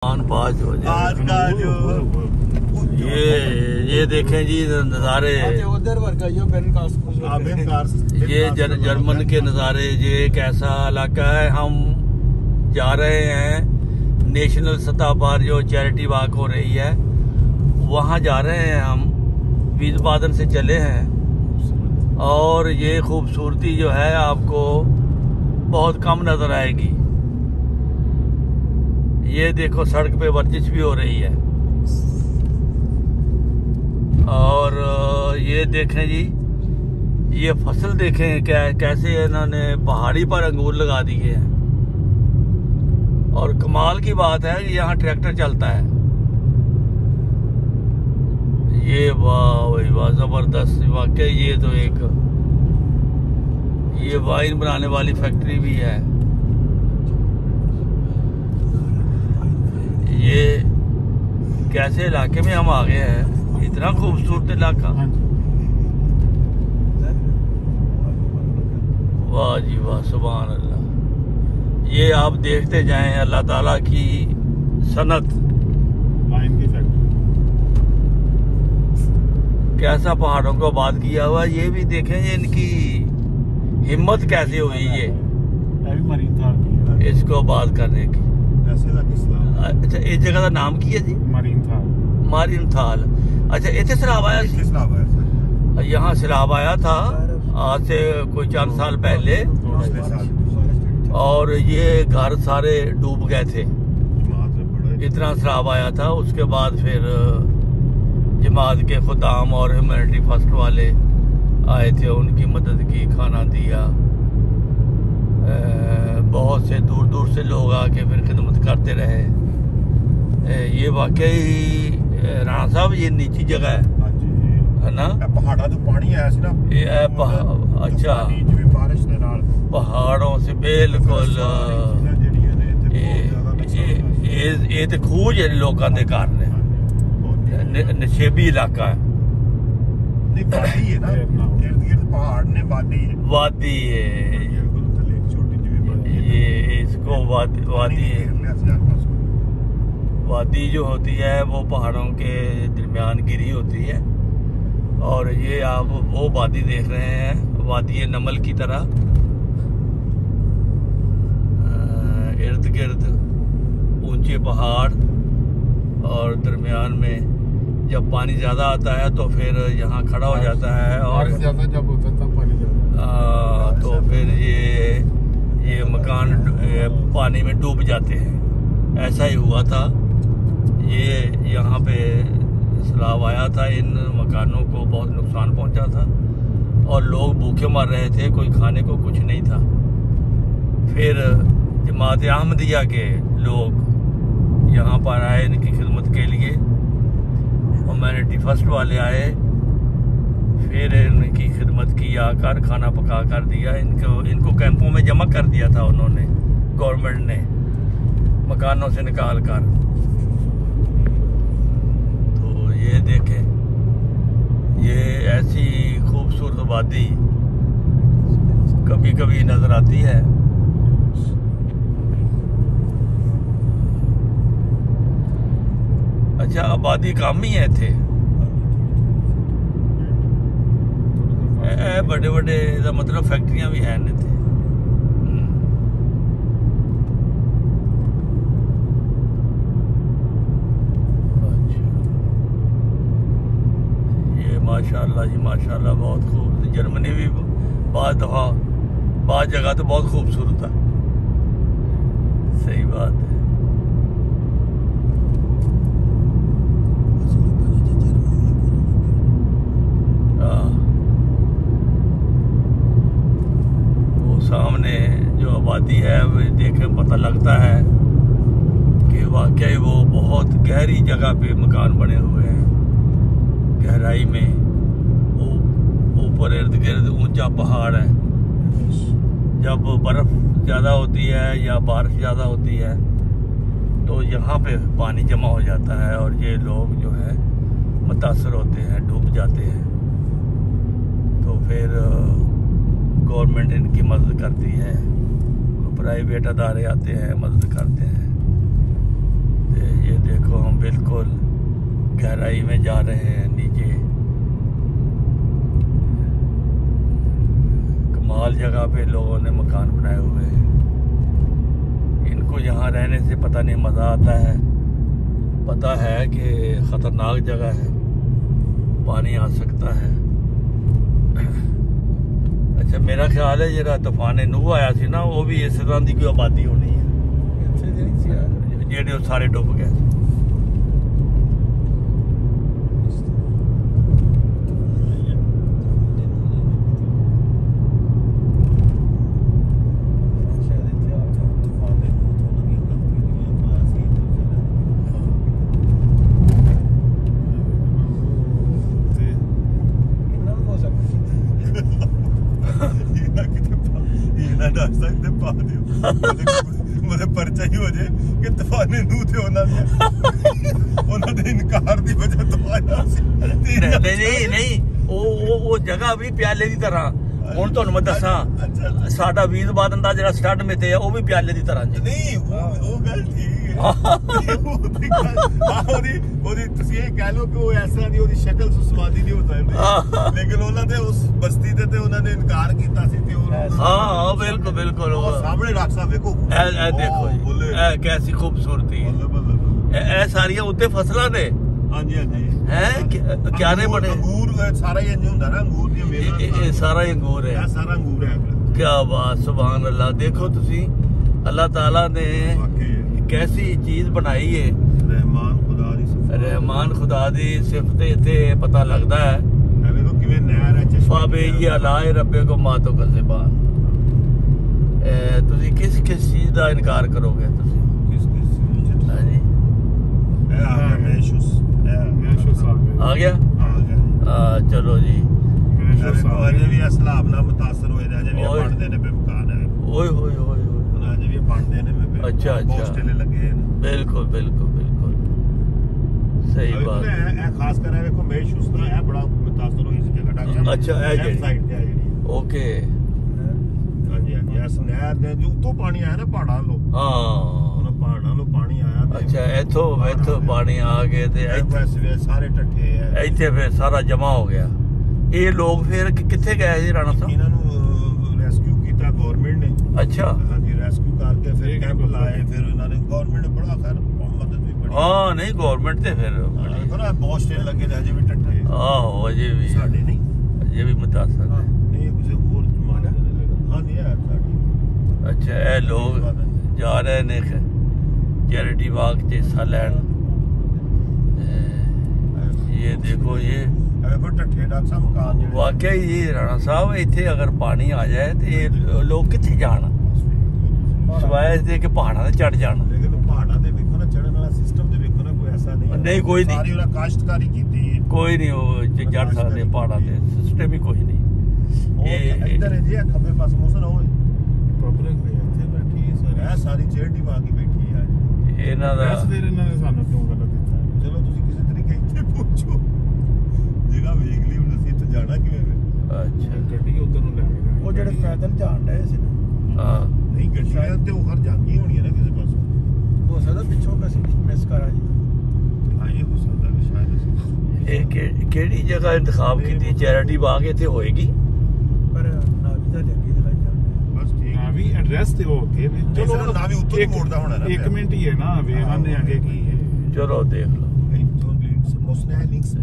5 बजे आज का जो ये देखें जी नज़ारे, ये जर्मन के नज़ारे। ये एक ऐसा इलाका है, हम जा रहे हैं नेशनल सतह पर जो चैरिटी वॉक हो रही है वहाँ जा रहे हैं हम। विस्बादन से चले हैं और ये खूबसूरती जो है आपको बहुत कम नज़र आएगी। ये देखो सड़क पे वर्जिश भी हो रही है। और ये देखें जी, ये फसल देखें कैसे इन्होंने पहाड़ी पर अंगूर लगा दिए हैं। और कमाल की बात है कि यहाँ ट्रैक्टर चलता है। ये वाह भाई वाह, जबरदस्त वाकई। ये तो एक ये वाइन बनाने वाली फैक्ट्री भी है। ये कैसे इलाके में हम आ गए हैं, इतना खूबसूरत इलाका। वाह जी वाह, सुभान अल्लाह। ये आप देखते जाएं अल्लाह ताला की सनत। कैसा पहाड़ों को आबाद किया हुआ। ये भी देखें ये इनकी हिम्मत कैसे हुई ये इसको आबाद करने की। अच्छा, इस जगह का नाम की है जी मारीन थाल। अच्छा, इतने सैलाब आया, यहाँ सैलाब आया था आज से कोई 4 साल पहले और ये घर सारे डूब गए थे। इतना सैलाब आया था। उसके बाद फिर जमात के खुदाम और ह्यूमैनिटी फर्स्ट वाले आए थे, उनकी मदद की, खाना दिया। बहुत से दूर दूर से लोग आके फिर खिदमत करते रहे। ये वाकई राणा साहब ये नीची जगह है ना, पहाड़ा तो पानी है ना। अच्छा, पहाड़ों से बिल्कुल ये तो खूह जे लोगों के घर ने, नशेबी इलाका है। वादी है ना, इर्द गिर्द पहाड़ ने वादी है। ये इसको वादी जो होती है वो पहाड़ों के दरमियान गिरी होती है। और ये आप वो वादी देख रहे हैं, वादी नमल की तरह। इर्द गिर्द ऊंचे पहाड़ और दरमियान में जब पानी ज्यादा आता है तो फिर यहाँ खड़ा हो जाता है। और ज्यादा जब होता है पानी ज्यादा तो फिर ये मकान पानी में डूब जाते हैं। ऐसा ही हुआ था। ये यहाँ पे सैलाब आया था, इन मकानों को बहुत नुकसान पहुंचा था और लोग भूखे मर रहे थे, कोई खाने को कुछ नहीं था। फिर जमात अहमदिया के लोग यहाँ पर आए इनकी खिदमत के लिए। ह्यूमैनिटी फर्स्ट वाले आए, फिर इनकी खिदमत की, आकर खाना पका कर दिया। इनको कैंपों में जमा कर दिया था उन्होंने, गवर्नमेंट ने, मकानों से निकाल कर। तो ये देखें, ये ऐसी खूबसूरत वादी कभी कभी नजर आती है। अच्छा, आबादी कम ही है थे, बड़े बड़े मतलब फैक्ट्रियां भी हैं नहीं थे। अच्छा, ये माशाल्लाह जी माशाल्लाह, बहुत खूब। जर्मनी भी बाद जगह तो बहुत खूबसूरत है। सही बात है। सामने जो आबादी है वो देखे पता लगता है कि वाकई वो बहुत गहरी जगह पे मकान बने हुए हैं, गहराई में। ऊपर इर्द गिर्द ऊंचा पहाड़ है। जब बर्फ ज़्यादा होती है या बारिश ज़्यादा होती है तो यहाँ पे पानी जमा हो जाता है और ये लोग जो है मुतासर होते हैं, डूब जाते हैं। तो फिर गवर्नमेंट इनकी मदद करती है, प्राइवेट अदारे आते हैं, मदद करते हैं। बिल्कुल गहराई में जा रहे हैं नीचे। कमाल जगह पे लोगों ने मकान बनाए हुए हैं। इनको यहाँ रहने से पता नहीं मज़ा आता है, पता है कि ख़तरनाक जगह है, पानी आ सकता है। अच्छा मेरा ख्याल है जरा तूफान नूह आया थी ना, वो भी इस तरह की कोई आबादी होनी है जेडे सारे डुब गए। परचा ही हो जाए कि तूफान नूह थे उन्होंने इनकार की वजह नहीं वो जगह भी प्याले की तरह ਹੁਣ ਤੁਹਾਨੂੰ ਮੈਂ ਦੱਸਾਂ ਸਾਡਾ ਵੀਰਬਾਦਨ ਦਾ ਜਿਹੜਾ ਸਟੱਡ ਮਿੱਤੇ ਆ ਉਹ ਵੀ ਪਿਆਲੇ ਦੀ ਤਰ੍ਹਾਂ ਜੀ ਨਹੀਂ ਉਹ ਗੱਲ ਠੀਕ ਹੈ ਉਹਦੀ ਤੁਸੀਂ ਇਹ ਕਹਿ ਲਓ ਕਿ ਉਹ ਐਸਾ ਨਹੀਂ ਉਹਦੀ ਸ਼ਕਲ ਸੁਸਵਾਦੀ ਨਹੀਂ ਹੋ ਸਕਦੀ ਲੇਕਿਨ ਉਹਨਾਂ ਦੇ ਉਸ ਬਸਤੀ ਤੇ ਉਹਨਾਂ ਨੇ ਇਨਕਾਰ ਕੀਤਾ ਸੀ ਤੇ ਹਾਂ ਬਿਲਕੁਲ ਬਿਲਕੁਲ ਉਹ ਸਾਹਮਣੇ ਡਾਕਟਰ ਸਾਹਿਬ ਵੇਖੋ ਇਹ ਦੇਖੋ ਜੀ ਇਹ ਕੈਸੀ ਖੂਬਸੂਰਤੀ ਹੈ। ਇਹ ਸਾਰੀਆਂ ਉੱਤੇ ਫਸਲਾਂ ਨੇ। ਹਾਂਜੀ ਹਾਂਜੀ ਹੈ ਕਿਆ ਨੇ ਬਣੇ ਅੰਗੂਰ ਸਾਰਾ ਹੀ ਇੰਜ ਹੁੰਦਾ ਨਾ ਅੰਗੂਰ ਦੀਆਂ ਵੇਲਾਂ ਇਹ ਸਾਰਾ ਹੀ ਅੰਗੂਰ ਹੈ। ਇਹ ਸਾਰਾ ਅੰਗੂਰ ਹੈ। क्या बात सुभान अल्लाह। देखो तुसी अल्लाह ताला ने कैसी चीज बनाई है। रहमान खुदा दी सिफत इत्थे पता लगदा है। देखो किवें नहर है चश्मा बे ये अलाए रब्बे को मातो का ज़बान। तुसी किस चीज का इनकार करोगे तुसी किस हां जी आ गया चलो जी अजे भी सलाब ना मुतासर होए अजे भी पढ़दे ने पे मकान है ओए होए होए अजे भी पढ़दे ने पे अच्छा हॉस्टल लगे हैं। बिल्कुल बिल्कुल बिल्कुल सही बात है। खास कर देखो मेश उसका है बड़ा मुतासर होई इस जगह। अच्छा है जी साइड पे है जेडी ओके हां जी हां जी इस नहर दे जो तो पानी आया ना पहाड़ां लो हां उन पहाड़ां लो पानी आया। अच्छा इथों पानी आ गए ते सारे टट्ठे है इत्थे फिर सारा जमा हो गया। ये लोग फिर किथे गए जी राणा साहब? इन्हों रेस्क्यू किया गवर्नमेंट ने। अच्छा हाँ जी रेस्क्यू करके फिर कैंप लाए फिर इन्होंने गवर्नमेंट ने बड़ा खैर मदद भी बड़ी। हाँ नहीं गवर्नमेंट ते फिर देखो ना बहुत स्टेल लगे थे अजे भी टट्ठे। आहो अजे भी साडे नहीं अजे भी मुतासर है नहीं किसी और जमाने में। हाँ जी है साडी। अच्छा ये लोग जा रहे ने चैरिटी वॉक च हिस्सा लैन। ये देखो ये वाकई ये राणा साहब इतने अगर पानी आ जाए तो ये लोग कितने जाना सिवाय इसके कि पहाड़ा से चढ़ जाना। लेकिन पहाड़ा ते देखो ना चढ़ने वाला सिस्टम ते देखो ना कोई ऐसा नहीं कोई नहीं सारी उन्हें काश्तकारी की थी कोई नहीं वो चढ़ सकते पहाड़ा ते सिस्टम ही कोई नहीं। ये इधर है जी खब्बे पास मौसम होए पब्लिक भी ਇੱਥੇ बैठी है सर ਇਹ ਸਾਰੀ ਚੇੜੀ ਵਾ ਕੇ ਬੈਠੀ ਹੈ ਇਹਨਾਂ ਦਾ ਇਹਨਾਂ ਨੇ ਸਾਨੂੰ ਕਿਉਂ ਗਲਤ ਦਿੱਤਾ। ਚਲੋ ਤੁਸੀਂ ਕਿਸੇ ਤਰੀਕੇ ਇੱਥੇ ਪਹੁੰਚੋ ਜਗ੍ਹਾ ਵੇਖ ਲਈ ਹੁਣ ਅਸੀਂ ਇੱਥੇ ਜਾਣਾ ਕਿਵੇਂ ਵੇ। ਅੱਛਾ ਗੱਡੀ ਉਧਰ ਨੂੰ ਲੈ ਗਏ ਉਹ ਜਿਹੜੇ ਪੈਦਲ ਜਾਣ ਡਏ ਸੀ ਨਾ। ਹਾਂ ਨਹੀਂ ਗੱਡੀਆਂ ਤੇ ਉਹ ਹਰ ਜਾਂਦੀ ਹੋਣੀ ਹੈ ਨਾ ਕਿਸੇ ਪਾਸੋਂ ਹੋ ਸਕਦਾ ਪਿੱਛੋਂ ਅਸੀਂ ਮਿਸ ਕਰਾ ਜੀ। ਹਾਂ ਇਹ ਹੋ ਸਕਦਾ ਕਿ ਸ਼ਾਇਦ ਅਸੀਂ ਇਹ ਕਿਹੜੀ ਜਗ੍ਹਾ ਇੰਤਖਾਬ ਕੀਤੀ ਚੈਰਿਟੀ ਬਾਗ ਇੱਥੇ ਹੋਏਗੀ ਪਰ ਨਾਵੀ ਦਾ ਜੱਗੀ ਦਿਖਾਈ ਜਾਂਦਾ ਬਸ ਠੀਕ ਨਾਵੀ ਐਡਰੈਸ ਤੇ ਹੋ ਕੇ ਚਲੋ ਨਾਵੀ ਉੱਤੋਂ ਹੀ ਮੋੜਦਾ ਹੋਣਾ ਨਾ 1 ਮਿੰਟ ਹੀ ਹੈ ਨਾ ਵੇਖਾਂਦੇ ਅੱਗੇ ਕੀ ਹੈ। ਚਲੋ ਦੇਖ ਲਓ ਮੋਸਨੇ ਲਿੰਕਸ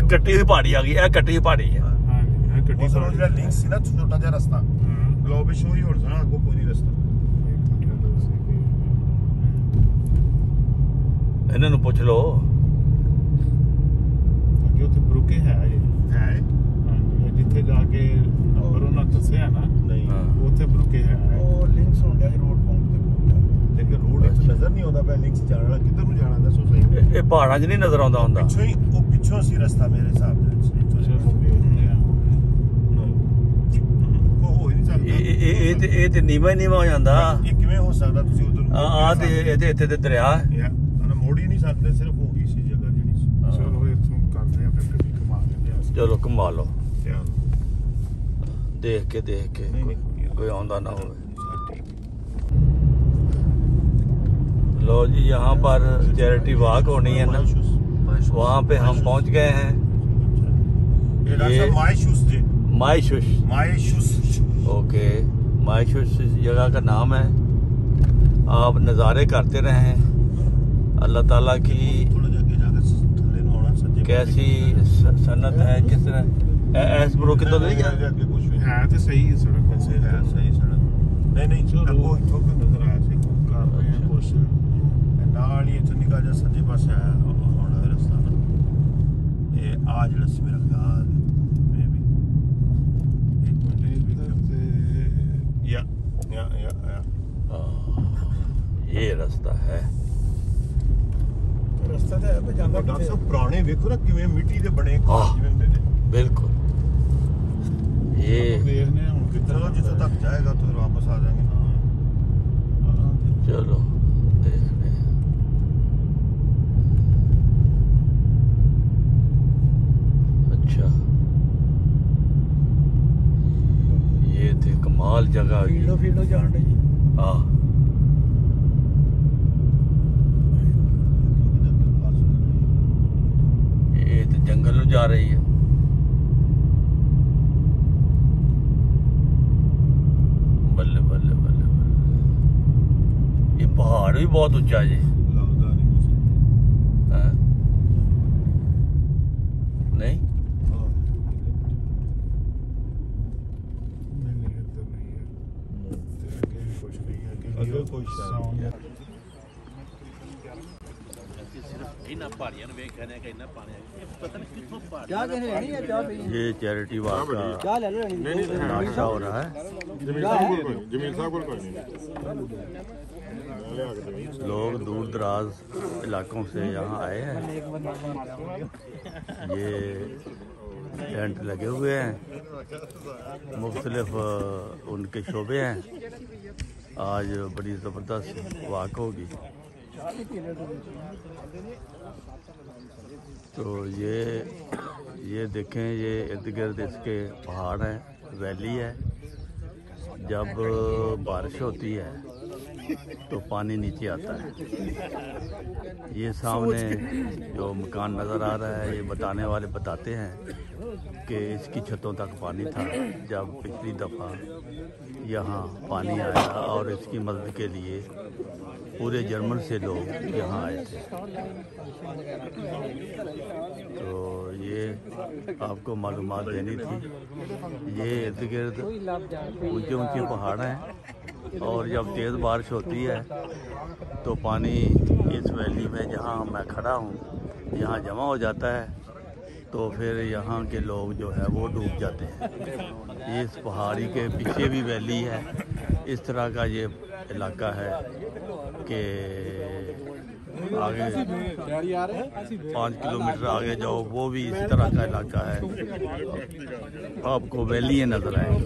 ਕੱਟੀ ਹੋਈ ਪਹਾੜੀ ਆ ਗਈ। ਇਹ ਕੱਟੀ ਹੋਈ ਪਹਾੜੀ ਹੈ। ਹਾਂ ਕੱਟੀ ਹੋਈ ਜਿਹੜਾ ਲਿੰਕ ਸੀ ਨਾ ਛੋਟਾ ਜਿਹਾ ਰਸਤਾ ਗਲੋਬ ਸ਼ੋ ਹੀ ਹੋਣਾ ਅੱਗੋਂ ਕੋਈ ਨਹੀਂ ਰਸਤਾ। ਇਹਨਾਂ ਨੂੰ ਪੁੱਛ ਲਓ ਅੱਗੇ ਉੱਥੇ ਬਰੁਕੇ ਹੈ ਹਾਂ ਜਿੱਥੇ ਜਾ ਕੇ ਨੰਬਰ ਉਹਨਾਂ ਦੱਸਿਆ ਨਾ ਨਹੀਂ ਉੱਥੇ ਬਰੁਕੇ ਹੈ ਉਹ ਲਿੰਕਸ ਹੁੰਦਾ ਜੀ ਰੋਡ ਪੰਪ ਤੇ ਲੇਕਿਨ ਰੋਡ ਇੱਥੇ ਨਜ਼ਰ ਨਹੀਂ ਆਉਂਦਾ ਪਿਆ ਲਿੰਕਸ ਜਾਣ ਵਾਲਾ ਕਿੱਧਰ ਨੂੰ ਜਾਣਾ ਦੱਸੋ ਸਹੀ। ਇਹ ਪਹਾੜਾਂ 'ਚ ਨਹੀਂ ਨਜ਼ਰ ਆਉਂਦਾ ਹੁੰਦਾ ਪਿੱਛੋਂ ਸੀ ਰਸਤਾ ਮੇਰੇ ਹਿਸਾਬ ਦੇ ਵਿੱਚ ਇਹ ਤੇ ਨੀਵਾਂ ਹੋ ਜਾਂਦਾ। ਇਹ ਕਿਵੇਂ ਹੋ ਸਕਦਾ ਤੁਸੀਂ ਉਧਰ ਆ ਤੇ ਇਹਦੇ ਇੱਥੇ ਤੇ ਦਰਿਆ ਹੈ ਨਾ ਮੋੜ ਹੀ ਨਹੀਂ ਸਕਦੇ ਸਿਰਫ ਹੋ ਗਈ ਸੀ ਜਗ੍ਹਾ ਜਿਹੜੀ ਸੀ। ਚਲੋ ਇੱਥੋਂ ਕਰਦੇ ਆ ਫਿਰ ਕਦੀ ਘੁਮਾ ਲੈਂਦੇ ਆ। ਚਲੋ ਘੁਮਾ ਲਓ ਦੇਖ ਕੇ ਕੋਈ ਆਉਂਦਾ ਨਾ ਹੋਵੇ। लो जी, यहाँ पर चैरिटी वॉक होनी है ना, वहाँ पे हम पहुँच गए हैं। ये मायशुश, ओके, मायशुश जगह का नाम है। आप नज़ारे करते रहें। अल्लाह ताला की कैसी सन्नत है, किस तरह ऐस ब्रो कितना नहीं है तो सही है सड़क, वैसे है सही सड़क नहीं वो इथों के नजर आया से कर रहे हैं कुछ नाल ही इथों निकल जा सज्जे पासे आया होना रास्ता ना ये आज लस मेरा ख्याल मे भी एक मिनट या ये रास्ता है। रास्ता तो है पे जांदा डॉक्टर साहब पुराने देखो ना किवें मिट्टी दे बने जिवें हुंदे ने। बिल्कुल, ये देखने हम कितना जितने तक जाएगा तो वापस आ जाएंगे। चलो देखने। अच्छा, ये थे कमाल जगह। फीडो जान रही। हाँ, ये तो जंगल में जा रही है। बल्ले बल्ले बल्ले बल्ले, ये पहाड़ भी बहुत ऊंचा है जी। हाँ? नहीं ये चैरिटी वॉक का नाश्ता हो रहा है। लोग दूर दराज इलाकों से यहाँ आए हैं। ये टेंट लगे हुए हैं, मुख्तलिफ उनके शोबे हैं। आज बड़ी ज़बरदस्त वॉक होगी। तो ये देखें, ये इर्द गिर्द इसके पहाड़ हैं, वैली है। जब बारिश होती है तो पानी नीचे आता है। ये सामने जो मकान नज़र आ रहा है, ये बताने वाले बताते हैं कि इसकी छतों तक पानी था जब पिछली दफ़ा यहाँ पानी आया, और इसकी मदद के लिए पूरे जर्मन से लोग यहाँ आए थे। तो ये आपको मालूमात देनी थी। ये इर्द गिर्द ऊंचे ऊंचे पहाड़ हैं, और जब तेज़ बारिश होती है तो पानी इस वैली में जहाँ मैं खड़ा हूँ यहाँ जमा हो जाता है। तो फिर यहाँ के लोग जो है वो डूब जाते हैं। इस पहाड़ी के पीछे भी वैली है। इस तरह का ये इलाका है कि आगे 5 किलोमीटर आगे जाओ वो भी इस तरह का इलाका है। आपको वैली नजर आएगी।